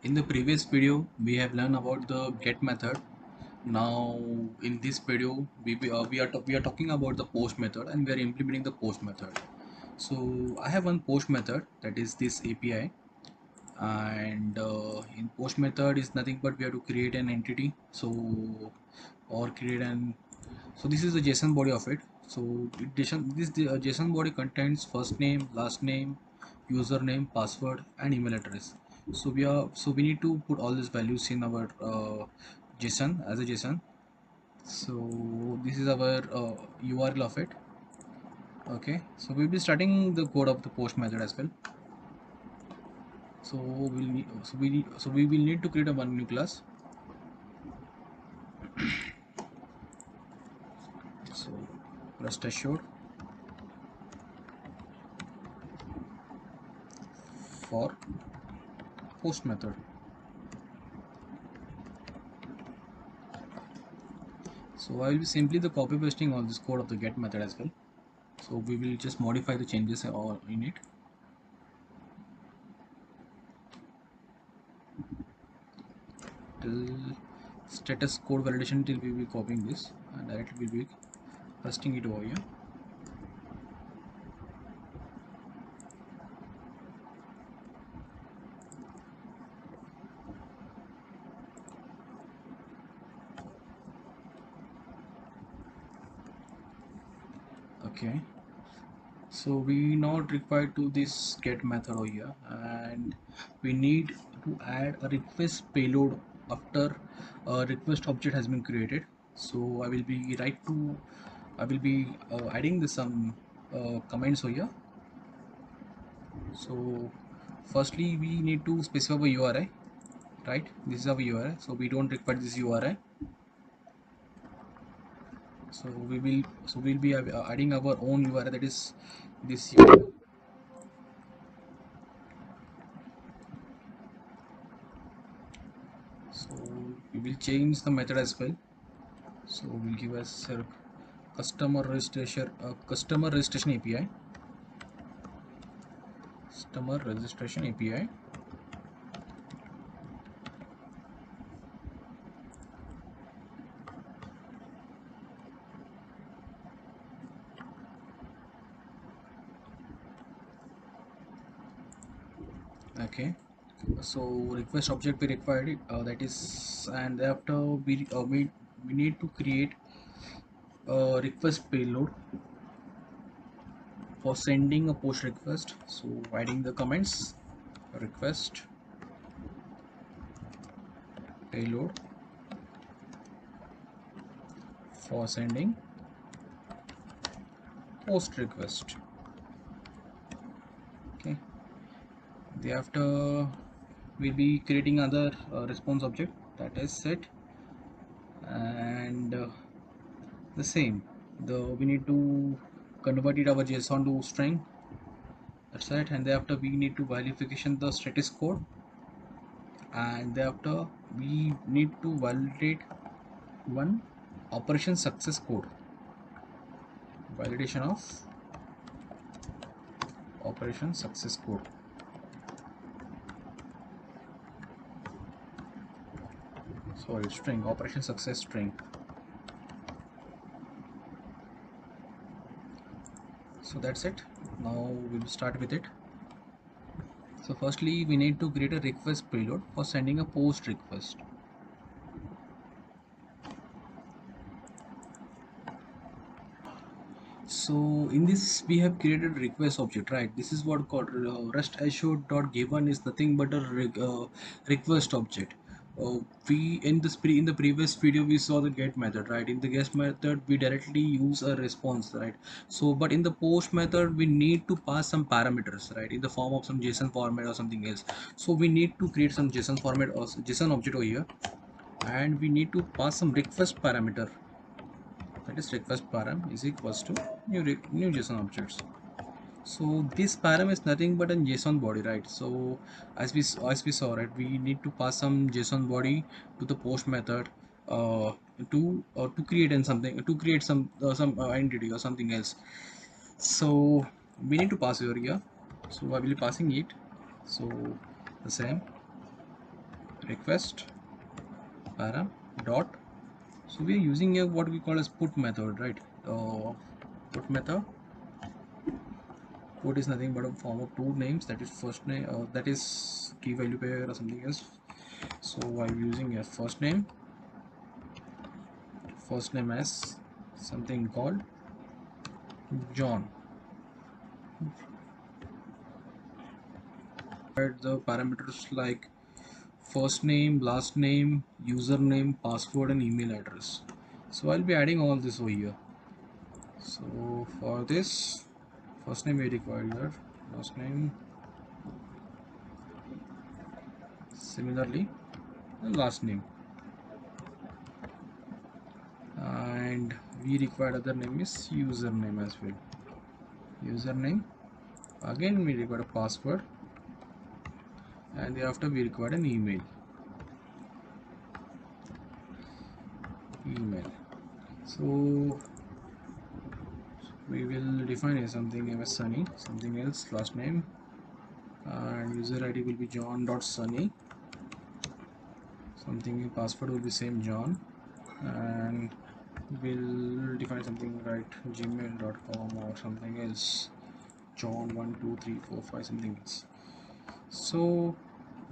In the previous video, we have learned about the get method. Now, in this video, we are talking about the post method, and we are implementing the post method. So, I have one post method, that is this API, and in post method is nothing but we have to create an entity. Or create an so this is the JSON body of it. So JSON body contains first name, last name, username, password, and email address. So we need to put all these values in our JSON as a JSON. So this is our URL of it. Okay, so we'll be starting the code of the post method as well. We will need to create a one new class. So rest assured for post method. So I will be simply the copy pasting all this code of the get method as well. So we will just modify the changes all in it. Till status code validation, till we will be copying this and directly we will be pasting it over here. Okay, so we not required to this get method over here, and we need to add a request payload after a request object has been created. So I will be adding the some comments over here. So firstly we need to specify a URI, right? This is our URI, so we don't require this URI. So we'll be adding our own URI, that is this URI. So we will change the method as well. So we'll give us a customer registration API. Customer registration API. Okay, so request object we required it, that is, and after we need to create a request payload for sending a post request. So adding the comments, request payload for sending post request. Okay, thereafter we'll be creating other response object, that is set, and the same, the we need to convert it our JSON to string, that's it. And thereafter we need to verification the status code, and thereafter we need to validate one operation success code, validation of operation success code. Sorry, string, operation success string. So that's it. Now we'll start with it. So firstly we need to create a request payload for sending a post request. So in this we have created request object, right? This is what called rest assured dot given is nothing but a request object. We in the previous video we saw the get method, right? In the get method we directly use a response, right? So but in the post method we need to pass some parameters, right, in the form of some JSON format or something else. So we need to create some JSON format or JSON object over here, and we need to pass some request parameter, that is request param is equals to new JSON objects. So this param is nothing but a JSON body, right? So as we saw, right, we need to pass some JSON body to the post method uh, to create and something to create some entity or something else. So we need to pass over here, so I will be passing it. So the same, request param dot. So we are using here what we call as put method, right? Put method. Put is nothing but a form of two names, that is first name, that is key value pair or something else. So I'm using a first name as something called John. Add the parameters like first name, last name, username, password, and email address. So I'll be adding all this over here. So for this, first name we require here, last name, similarly, the last name, and we require other name is username as well. Username. Again we require a password, and thereafter we require an email. So we will define something as Sunny, something else, last name, and user ID will be john.sunny, something password will be same John, and we'll define something right gmail.com or something else, john12345 something else. So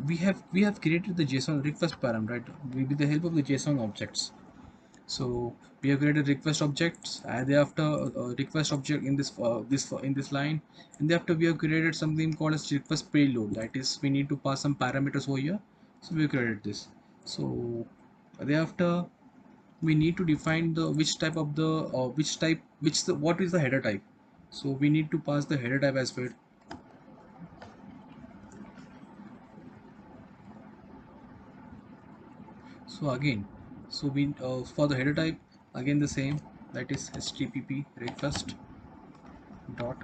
we have created the JSON request param, right, with the help of the JSON objects. So we have created request objects, and thereafter request object in this line, and thereafter we have created something called as request payload, that is we need to pass some parameters over here. So we have created this. So thereafter we need to define the which type of the what is the header type. So we need to pass the header type as well. So again, so we for the header type, again the same, that is http request dot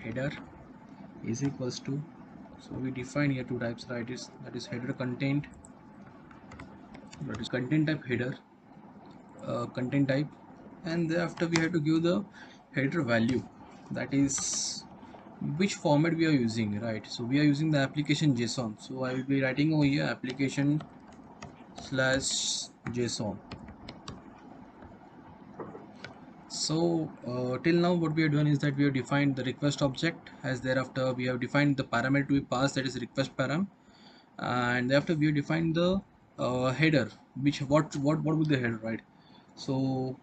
header is equals to, so we define here two types, right, is that is header content, that is content type header, content type, and thereafter we have to give the header value, that is which format we are using, right? So we are using the application JSON, so I will be writing over here application slash JSON. So till now what we have done is that we have defined the request object, as thereafter we have defined the parameter to be passed, that is request param, and thereafter we have defined the header, which what would the header, right? So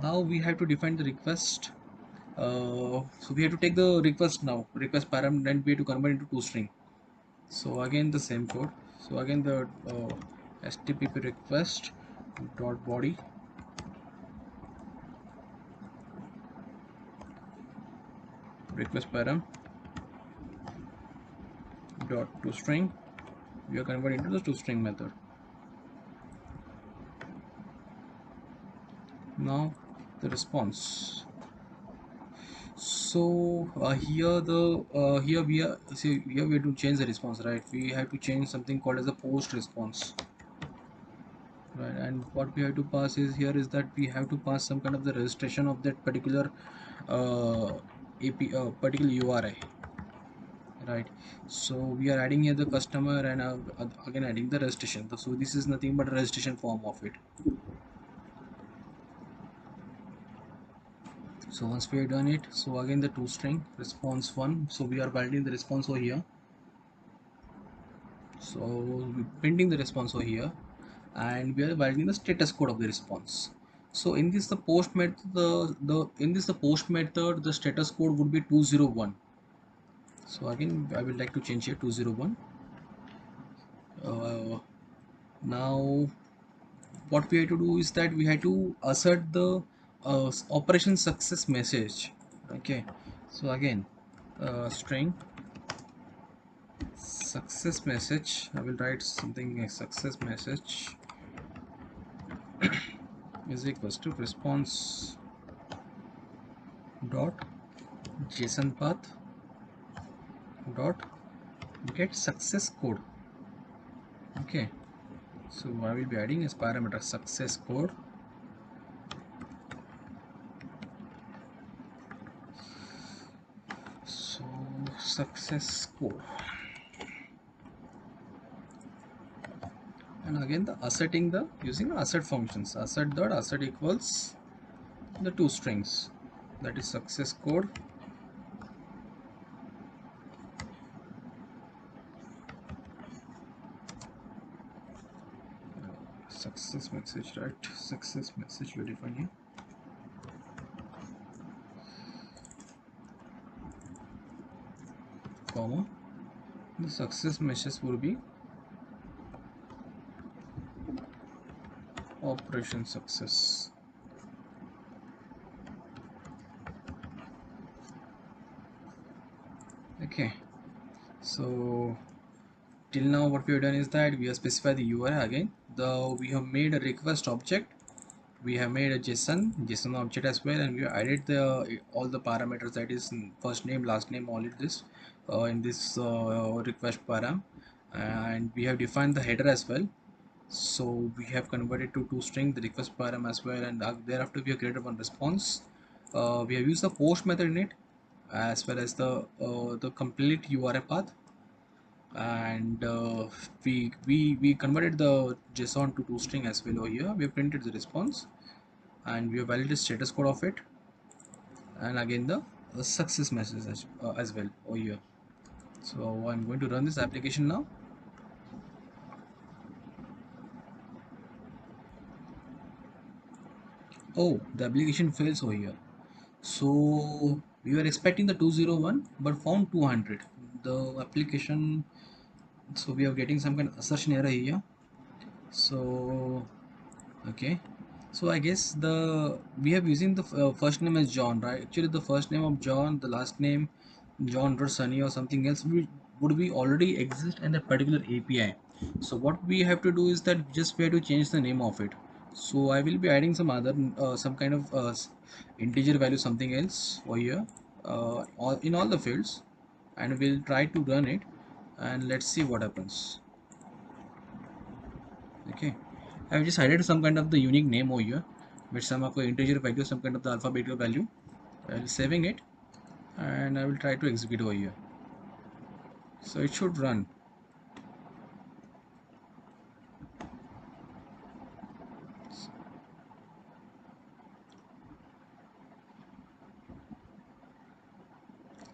now we have to define the request. So we have to take the request now, request param, then we have to convert into toString. So again the same code. So again the http request dot body request param dot toString, we are converting into the toString method. Now the response. So here the here we are, see here we have to change the response, right? We have to change something called as a post response, right? And what we have to pass is here is that we have to pass some kind of the registration of that particular particular URI, right? So we are adding here the customer, and again adding the registration. So this is nothing but a registration form of it. So once we have done it, so again the toString response one, so we are building the response over here. So we're printing the response over here, and we are writing the status code of the response. So in this the post method, the post method, the status code would be 201. So again I would like to change here 201. Now what we have to do is that we have to assert the operation success message. Okay, so again string success message, I will write something, a success message is equals to response dot JSON path dot get success code. Okay, so I will be adding as parameter success code. So success code, and again the asserting the using assert functions. Assert dot assert equals the two strings, that is success code success message, right? Success message we define here, comma, the success message will be operation success. Okay, so till now what we have done is that we have specified the URI again. We have made a request object, we have made a JSON object as well, and we have added the all the parameters, that is first name, last name, all of this in this request param, and we have defined the header as well. So we have converted to string the request param as well, and thereafter we have created one response. We have used the post method in it, as well as the complete URI path, and we converted the JSON to string as well over here. We have printed the response, and we have validated status code of it, and again the success message as well over here. So I'm going to run this application now. Oh, the application fails over here. So we were expecting the 201 but found 200. The application, so we are getting some kind of assertion error here. So okay, so I guess the we have using the first name as John, right? Actually the first name of John, the last name John or Sunny or something else would be already exist in that particular API. So what we have to do is that just we have to change the name of it. So I will be adding some other some kind of integer value, something else over here in all the fields, and we'll try to run it, and let's see what happens. Okay, I've just added some kind of the unique name over here with some of the integer value, some kind of the alphabetical value. I'll saving it, and I will try to execute over here. So it should run.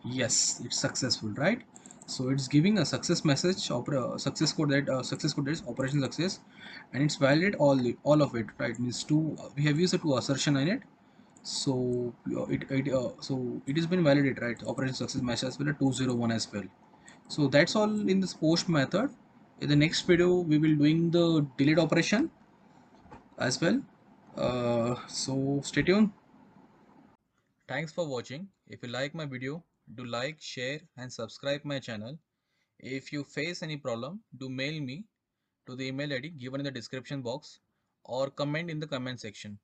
Yes, it's successful, right? So it's giving a success message, success code, that is operation success, and it's valid all of it, right? Means two, we have used a two assertion in it. So it has been validated, right? Operation success message as well as 201 as well. So that's all in this post method. In the next video we will doing the delete operation as well. So stay tuned. Thanks for watching. If you like my video, do like, share and subscribe my channel. If you face any problem, do mail me to the email ID given in the description box or comment in the comment section.